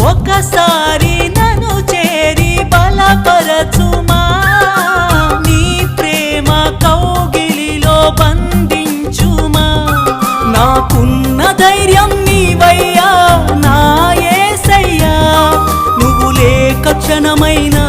ఒకసారి నన్ను చేరి బలపరచుమా, నీ ప్రేమ కౌగిలిలో బంధించుమా. నాకున్న ధైర్యం నీవయ్యా నా యేసయ్యా, నువ్వు లేక క్షణమైనా